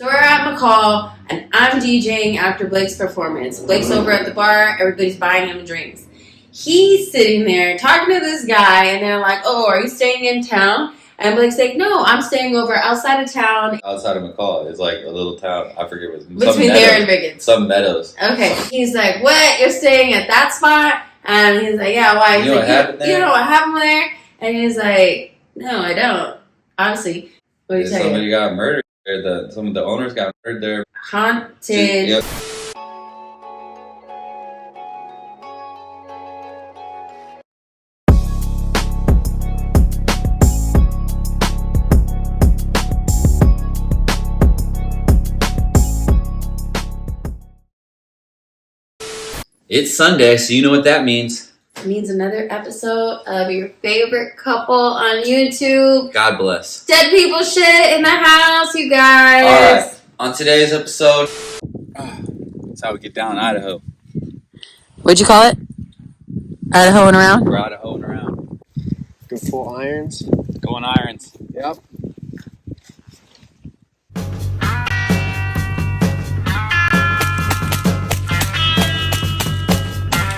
So we're at McCall, and I'm DJing after Blake's performance. Blake's over at the bar. Everybody's buying him drinks. He's sitting there talking to this guy, and they're like, "Oh, are you staying in town?" And Blake's like, "No, I'm staying over outside of town." Outside of McCall. It's like a little town. I forget what it's Between there and Biggins. Some meadows. Okay. He's like, "What? You're staying at that spot?" And he's like, "Yeah, why?" He's You know like, what happened there? You know what happened there? And he's like, "No, I don't. Honestly." What are you saying? Somebody got murdered there. Some of the owners got murdered there. Haunted. Yep. It's Sunday, so you know what that means. It means another episode of your favorite couple on YouTube. God bless. Dead people shit in the house, you guys. Alright, on today's episode, that's how we get down in Idaho. What'd you call it? Idahoing around? We're Idahoing around. Go full irons. Going irons. Yep.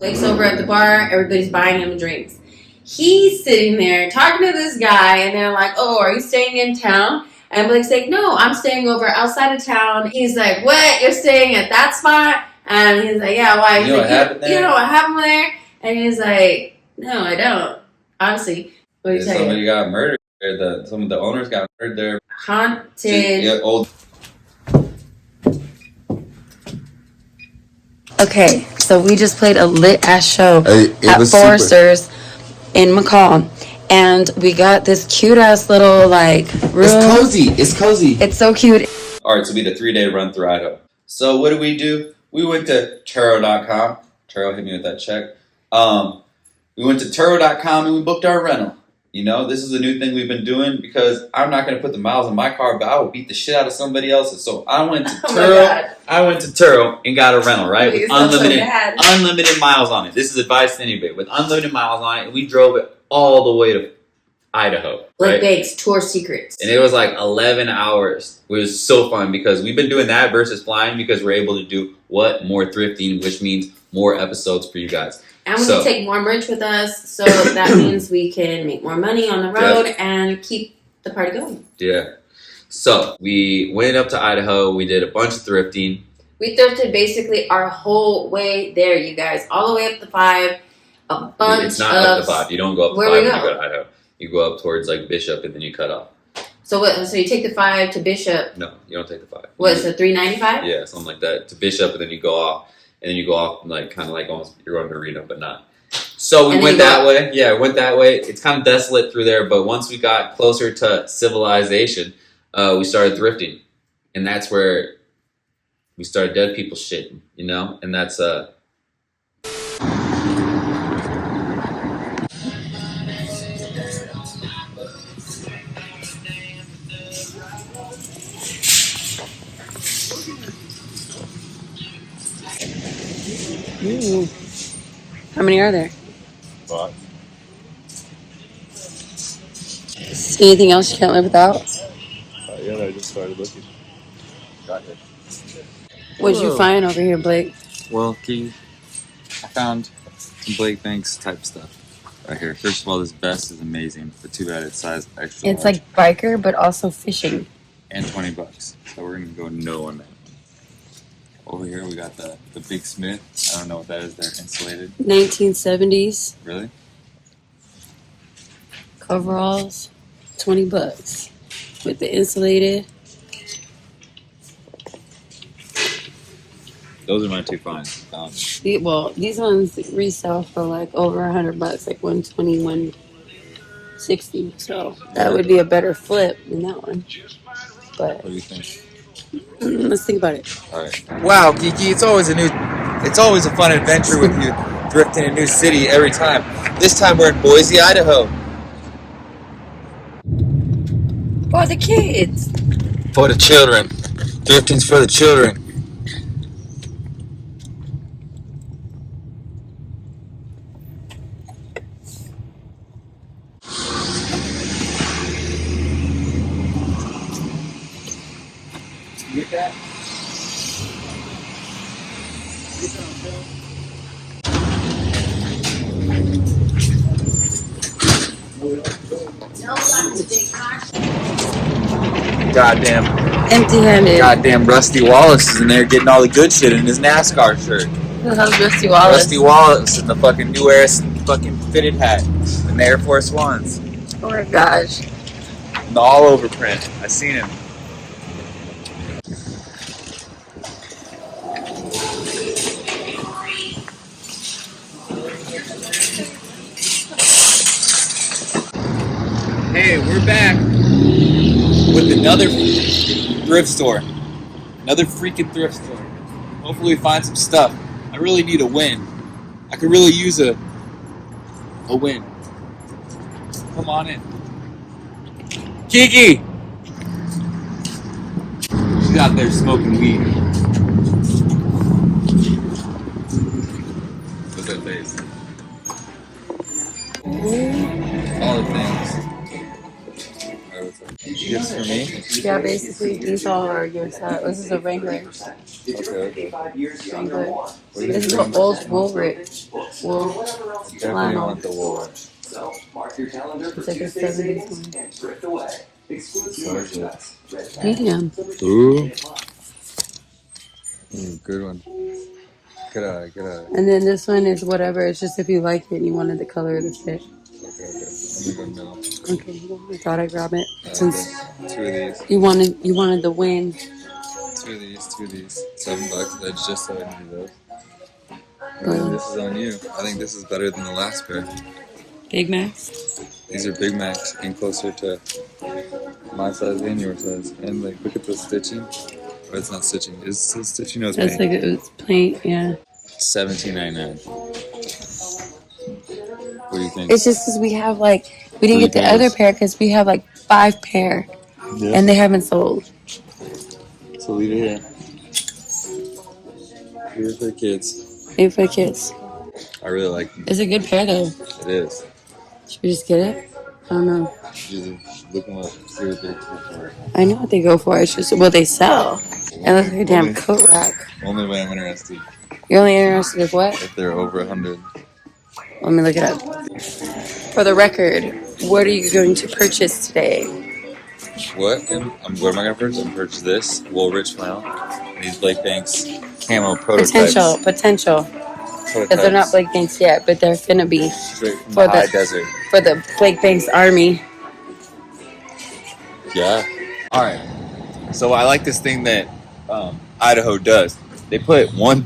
Blake's over at the bar. Everybody's buying him drinks. He's sitting there talking to this guy, and they're like, "Oh, are you staying in town?" And Blake's like, "No, I'm staying over outside of town." He's like, "What? You're staying at that spot?" And he's like, "Yeah, why?" He's You know like, what happened there? You know what happened there? And he's like, "No, I don't. Honestly." What are you saying? Somebody got murdered there. Some of the owners got murdered there. Haunted. Yeah, old. Okay, so we just played a lit ass show It at was Forrester's in McCall, and we got this cute ass little like room. It's cozy. It's cozy. It's so cute. All right, so we did a 3-day run through Idaho. So what did we do? We went to Turo.com. Turo hit me with that check. We went to Turo.com and we booked our rental. You know, this is a new thing we've been doing because I'm not going to put the miles in my car, but I will beat the shit out of somebody else's. So I went to Turo. I went to Turo and got a rental, right? With unlimited miles on it. This is advice to anybody. With unlimited miles on it, we drove it all the way to Idaho. Blake right? Bakes Tour Secrets. And it was like 11 hours. It was so fun because we've been doing that versus flying because we're able to do what? More thrifting, which means more episodes for you guys. And we can take more merch with us, so that means we can make more money on the road and keep the party going. Yeah. So we went up to Idaho. We did a bunch of thrifting. We thrifted basically our whole way there, you guys. All the way up the 5. A bunch It's not up the 5. You don't go up the 5 when you go to Idaho. You go up towards like Bishop and then you cut off. So what? So you take the 5 to Bishop? No, you don't take the 5. What, so $3.95? Yeah, something like that. To Bishop and then you go off. And then you go off like kind of like almost you're going to Reno, but not. So we went that way. Yeah, went that way. It's kind of desolate through there, but once we got closer to civilization, we started thrifting, and that's where we started dead people shitting, you know. And that's Ooh. How many are there? 5. Anything else you can't live without? Yeah, I just started looking. got it. What'd you find over here, Blake? Well, Kiki, I found some Blake Banks type stuff right here. First of all, this vest is amazing, but too bad it's size extra It's large. like biker, but also fishing. And $20. So we're gonna go no on that. Over here we got the Big Smith. I don't know what that is. They're insulated. 1970s Really? coveralls, $20 with the insulated. Those are my two finds. Well, these ones resell for like over $100, like 120, 160. So that would be a better flip than that one. But What do you think? let's think about it. All right. Wow, Kiki, it's always a fun adventure with you thrifting a new city every time. This time we're in Boise, Idaho. For the kids. For the children. Thrifting's for the children. Goddamn, Empty-handed. goddamn Rusty Wallace is in there getting all the good shit in his NASCAR shirt. Who the hell's Rusty Wallace? Rusty Wallace in the fucking New Era fucking fitted hat and the Air Force Ones. Oh my gosh. The all over print. I seen him. Hey, we're back with another thrift store. Another freaking thrift store. Hopefully we find some stuff. I really need a win. I could really use a win. Come on in. Kiki! She's out there smoking weed. Look at that face. All the things. Gifts for me? Yeah, basically, these all are your set. This is a Wrangler. Okay. Wrangler. This is an old Woolrich. Wool. Definitely Flannel. want the wool. It's like a 70s one. Medium. Ooh. Good one. Good eye. And then this one is whatever. It's just if you like it and you wanted the color of the fit. Okay. I'm gonna go now. Okay, I thought I'd grab it. Since Two of these. you wanted the win. Two of these. $7. That's just so I need those. And then this is on you. I think this is better than the last pair. Big Macs. These are Big Macs and closer to my size and your size. And like, look at the stitching. Or it's not stitching. Is it stitching? No, it's That's paint. like it's plain, yeah. $17.99. What do you think? It's just because we have we didn't Three get the pairs. other pair because we have 5 pair Yeah. and they haven't sold. So leave it here. Here for the kids. Maybe for the kids. I really like them. It's a good pair though. It is. Should we just get it? I don't know. Just look them up. See what they go for. I know what they go for. It's just what they sell. It looks like a damn coat rack. Only way I'm interested You're only interested in what? if they're over 100. Let me look it up. For the record, what are you going to purchase today? What? What am I gonna purchase? I'm gonna purchase this Woolrich flannel. And these Blake Banks camo prototypes. Potential. Because they're not Blake Banks yet, but they're finna be Straight from for the high the- desert. for the Blake Banks army. Yeah. All right. So I like this thing that Idaho does. They put one.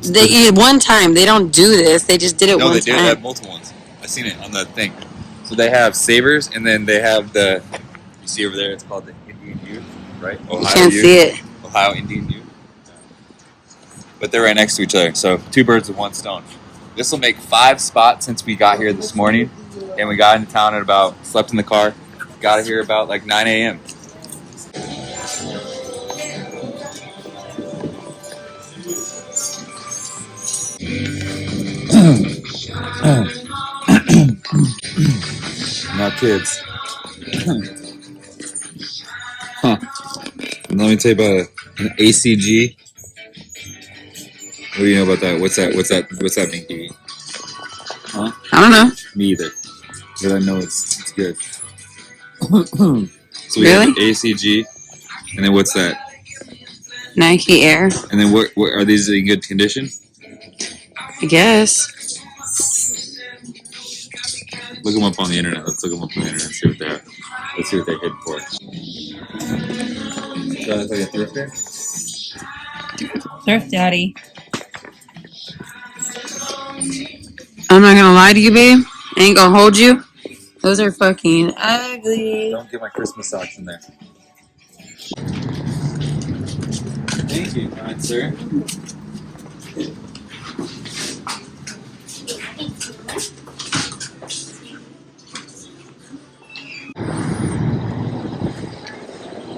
One time. They don't do this. They just did it No, one they time. did have multiple ones. I seen it on the thing. So they have sabers, and then they have the. You see over there? It's called the Indian Youth, right? Ohio You can't Youth. see it. Ohio Indian Youth. But they're right next to each other, so 2 birds with 1 stone. This will make 5 spots since we got here this morning, and we got into town at slept in the car, got here about 9 a.m. Now kids. Huh. And let me tell you about an ACG. What do you know about that? What's that mean, Kiki? Huh? I don't know. Me either. But I know it's good. So we have Really? ACG, and then what's that? Nike Air, And then what are these in good condition? I guess. Look them up on the internet. Let's look them up on the internet and see what they're. Let's see what they're hitting for. So that's like a thrift fair? Thrift Daddy. I'm not gonna lie to you, babe. I ain't gonna hold you. Those are fucking ugly. Don't get my Christmas socks in there. Thank you, kind sir.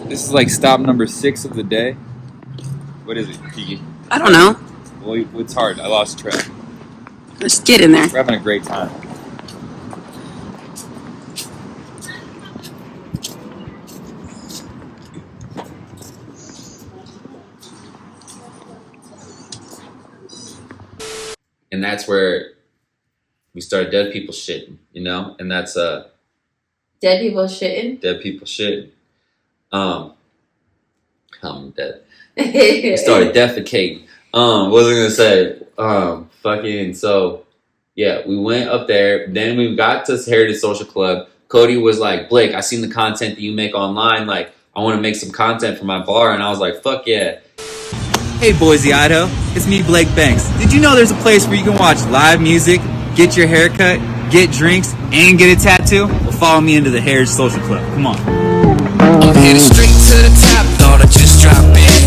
This is stop number 6 of the day. What is it, Kiki? I don't know. Well, it's hard. I lost track. Let's get in there. We're having a great time. and that's where we started dead people shitting, you know, and that's Dead people shitting. dead people shitting. I'm dead. We started defecating. What was I gonna say? Fucking so. Yeah, we went up there. Then we got to Heritage Social Club. Cody was like, Blake, I seen the content that you make online. Like, I want to make some content for my bar. And I was like, fuck yeah. Hey Boise, Idaho, it's me, Blake Banks. Did you know there's a place where you can watch live music, get your hair cut, get drinks, and get a tattoo? Well, follow me into the Heritage Social Club. Come on. I'm headed straight to the top, thought I'd just drop in.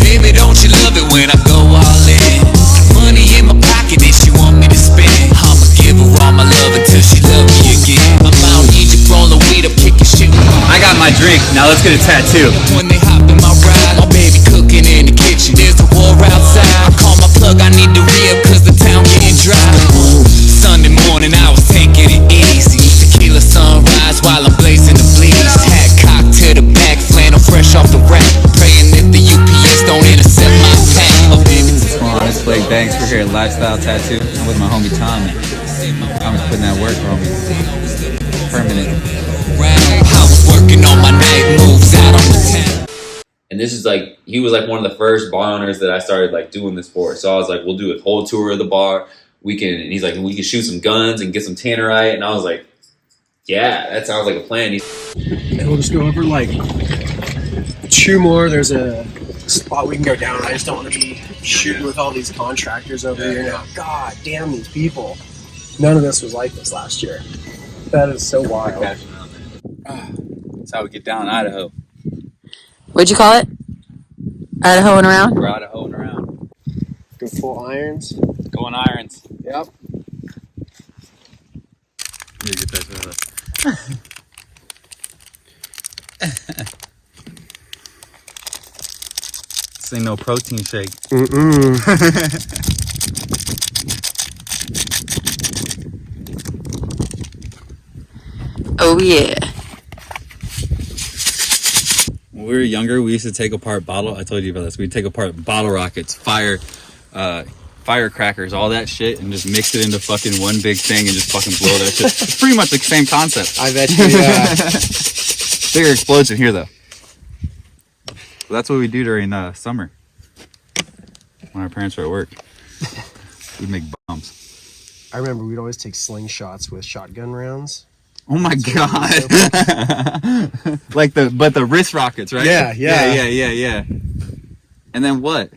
Baby, don't you love it when I go all in? Money in my pocket and she want me to spend. I'ma give her all my love until she love me again. I'm out Egypt, rolling weed up, kicking shit. I got my drink, now let's get a tattoo. When they hop in my ride, my baby cooking in the kitchen. There's a war outside. I call my plug, I need to re-up cause the town getting dry. Sunday morning, I was taking it easy. Tequila sunrise while I'm blazing the bleeds. Hat cocked to the back, flannel fresh off the rack. Praying that the UPS don't intercept my pack. Oh, baby. What's going on? It's Blake Banks. We're here at Lifestyle Tattoo. I'm with my homie Tommy. I'm just putting that work, homie. Permanent. I was working on my night moves out on the town. And this is like, he was like one of the first bar owners that I started like doing this for. So I was like, we'll do a whole tour of the bar. And he's like, we can shoot some guns and get some tannerite. And I was like, yeah, that sounds like a plan. And we'll just go over like 2 more. There's a spot we can go down. I just don't want to be shooting with all these contractors over here now. God damn these people. None of this was like this last year. That is so wild. That's how we get down Idaho. What'd you call it? Idahoing around? We're Idahoing around. Go full irons. Going irons. Yep. You get that This ain't no protein shake. Oh yeah. When we were younger, we used to take apart I told you about this. We'd take apart bottle rockets, firecrackers, all that shit, and just mix it into fucking one big thing and just fucking blow that shit. It's pretty much the same concept. I bet you, yeah. Bigger explosion here, though. Well, that's what we do during summer. When our parents are at work. We'd make bombs. I remember we'd always take slingshots with shotgun rounds. Oh my god. Like the wrist rockets, right? Yeah. And then what?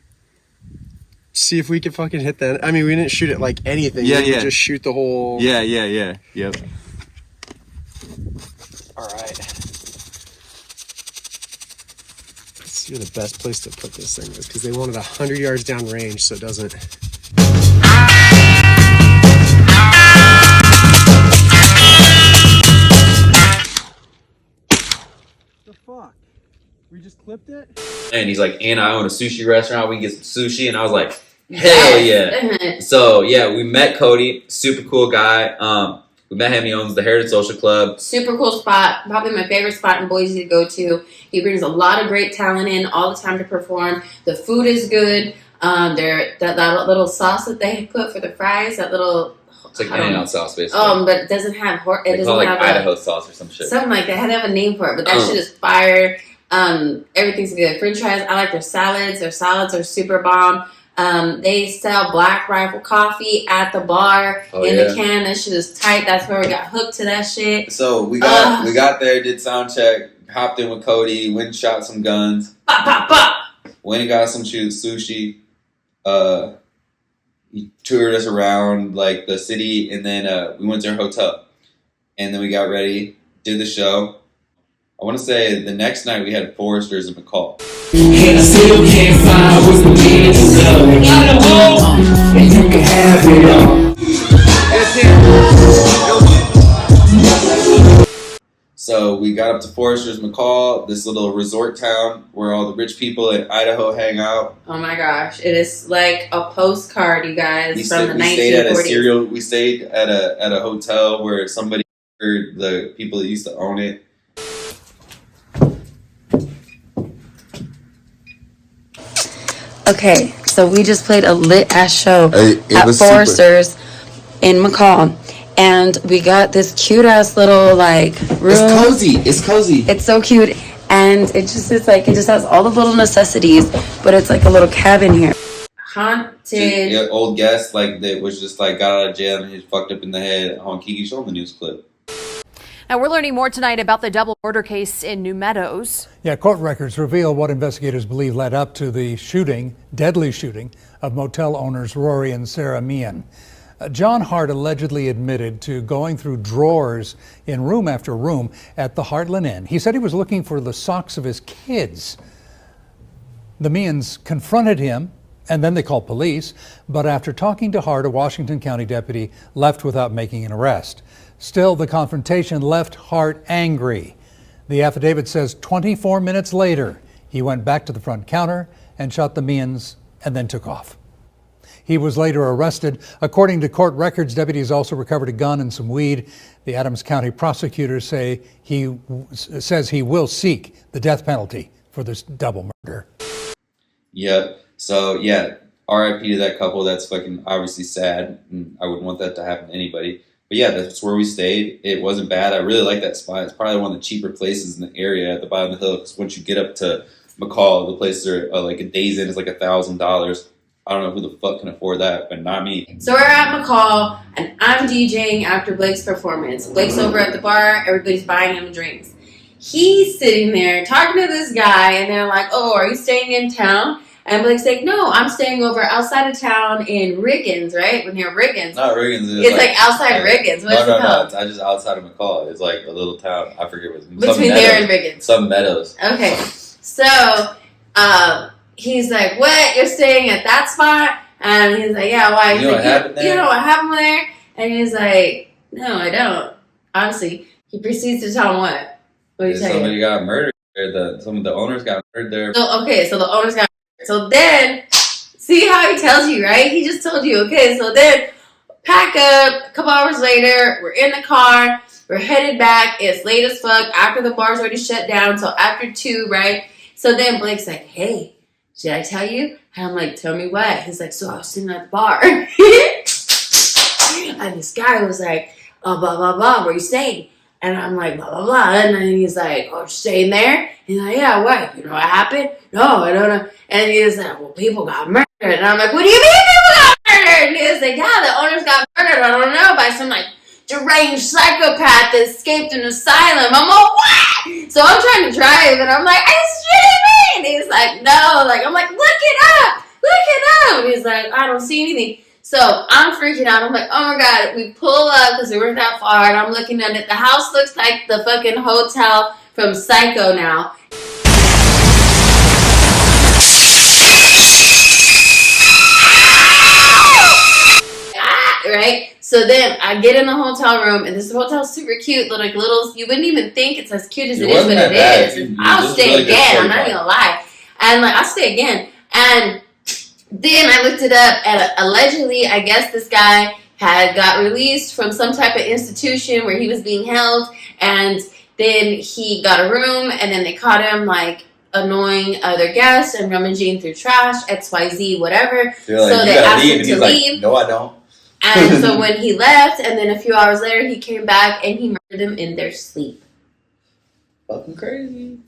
See if we could fucking hit that. I mean, we didn't shoot it like anything. Yeah, we would yeah. just shoot the whole. Yeah. Yep. All right. Let's see where the best place to put this thing is because they wanted 100 yards down range, so it doesn't. The fuck? We just clipped it? And he's like, and I own a sushi restaurant. We can get some sushi. And I was like, hell yeah. So yeah, we met Cody, super cool guy. We met him. He owns the Heritage Social Club. Super cool spot. Probably my favorite spot in Boise to go to. He brings a lot of great talent in all the time to perform. The food is good. That little sauce that they put for the fries, that little. It's like In-N-Out sauce, basically. But it doesn't have. They call it like Idaho sauce or some shit. Something like that. I had to have a name for it, but that shit is fire. Everything's good. French fries. I like their salads. Their salads are super bomb. They sell Black Rifle coffee at the bar in the can. That shit is tight. That's where we got hooked to that shit. So we got there, did sound check, hopped in with Cody, went and shot some guns. Pop, pop, pop. Went and got some sushi. He toured us around like the city, and then we went to our hotel, and then we got ready, did the show. I want to say the next night we had Foresters and McCall. And I still can't find what's the meaning of love. And you can have it all. So we got up to Foresters McCall, this little resort town where all the rich people in Idaho hang out. Oh my gosh, it is like a postcard, you guys, from the 1940s. We stayed at a hotel where somebody heard the people that used to own it. Okay, So we just played a lit ass show It at was Forrester's in McCall, and we got this cute ass little like room. It's cozy. It's so cute, and it just has all the little necessities, but it's like a little cabin here. Haunted. Yeah, old guest like that was just like got out of jail and he's fucked up in the head on Kiki showing the news clip. Now, we're learning more tonight about the double murder case in New Meadows. Yeah, court records reveal what investigators believe led up to the deadly shooting of motel owners Rory and Sarah Meehan. John Hart allegedly admitted to going through drawers in room after room at the Heartland Inn. He said he was looking for the socks of his kids. The Meehans confronted him, and then they called police, but after talking to Hart, a Washington County deputy left without making an arrest. Still, the confrontation left Hart angry. The affidavit says 24 minutes later, he went back to the front counter and shot the Meehans and then took off. He was later arrested. According to court records, deputies also recovered a gun and some weed. The Adams County prosecutors say says he will seek the death penalty for this double murder. Yep. So yeah, R.I.P. to that couple. That's fucking obviously sad, and I wouldn't want that to happen to anybody. But yeah, that's where we stayed. It wasn't bad. I really like that spot. It's probably one of the cheaper places in the area at the bottom of the hill. Because once you get up to McCall, the places are like a day's in is like $1,000. I don't know who the fuck can afford that, but not me. So we're at McCall, and I'm DJing after Blake's performance. Blake's over at the bar. Everybody's buying him drinks. He's sitting there talking to this guy, and they're like, "Oh, are you staying in town?" And Blake's like, "No, I'm staying over outside of town in Riggins, right? Near Riggins." Not Riggins. It's like outside Riggins. What's it called? No. It's just outside of McCall. It's like a little town. I forget what it's between there and Riggins. Some meadows. Okay. So, he's like, "What? You're staying at that spot?" And he's like, "Yeah, why?" He's You know like, what happened there? "You know what happened there?" And he's like, "No, I don't." Honestly, he proceeds to tell him what? What did he tell you? Somebody got murdered there. Some of the owners got murdered there. So the owners got murdered. So then, see how he tells you, right? He just told you, okay, so then pack up. A couple hours later, we're in the car. We're headed back. It's late as fuck. After the bar's already shut down. So after 2, right? So then Blake's like, "Hey, did I tell you?" And I'm like, "Tell me what?" He's like, "So I was sitting at the bar." And this guy was like, "Oh, blah, blah, blah. Where you staying?" And I'm like, "Blah, blah, blah." And then he's like, "Oh, you're staying there?" He's like, "Yeah, what? You know what happened?" "No, I don't know." And he's like, "Well, people got murdered." And I'm like, "What do you mean people got murdered?" And he's like, "Yeah, the owners got murdered. I don't know, by some like deranged psychopath that escaped an asylum." I'm like, "What?" So I'm trying to drive, and I'm like, "Are you shitting me?" And he's like, "No." Like, I'm like, "Look it up. Look it up." And he's like, "I don't see anything." So I'm freaking out. I'm like, "Oh my God." We pull up because we weren't that far, and I'm looking at it. The house looks like the fucking hotel from Psycho now. Right? So then I get in the hotel room, and this hotel's super cute. Like little, you wouldn't even think it's as cute as it is, but it is. I'll stay again. I'm not even gonna lie. And like, I'll stay again. And then I looked it up, and allegedly, I guess this guy had got released from some type of institution where he was being held, and then he got a room, and then they caught him like annoying other guests and rummaging through trash, XYZ, whatever. They're like, so they asked him to leave. Like, "No, I don't." And so when he left, and then a few hours later, he came back and he murdered them in their sleep. Fucking crazy.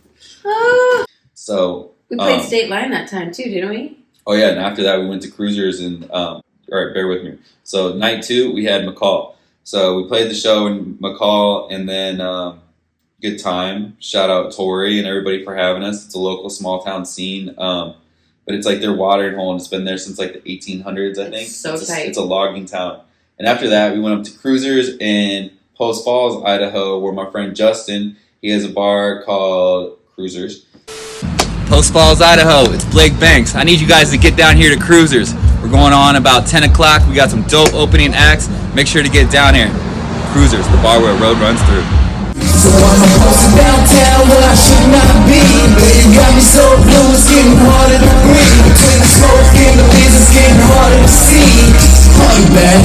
Ah. So We played State Line that time too, didn't we? Oh yeah, and after that we went to Cruisers and all right, bear with me. So night 2 we had McCall. So we played the show in McCall, and then good time. Shout out Tori and everybody for having us. It's a local small town scene. But it's like their watering hole, and it's been there since like the 1800s, I think. So tight. It's a logging town. And after that, we went up to Cruisers in Post Falls, Idaho, where my friend Justin, he has a bar called Cruisers. Post Falls, Idaho. It's Blake Banks. I need you guys to get down here to Cruisers. We're going on about 10 o'clock. We got some dope opening acts. Make sure to get down here. Cruisers, the bar where a road runs through. So I'm posted downtown where I should not be. You got me so blue, it's getting harder to breathe. Between the smoke and the beers, it's getting harder to see. Honey bad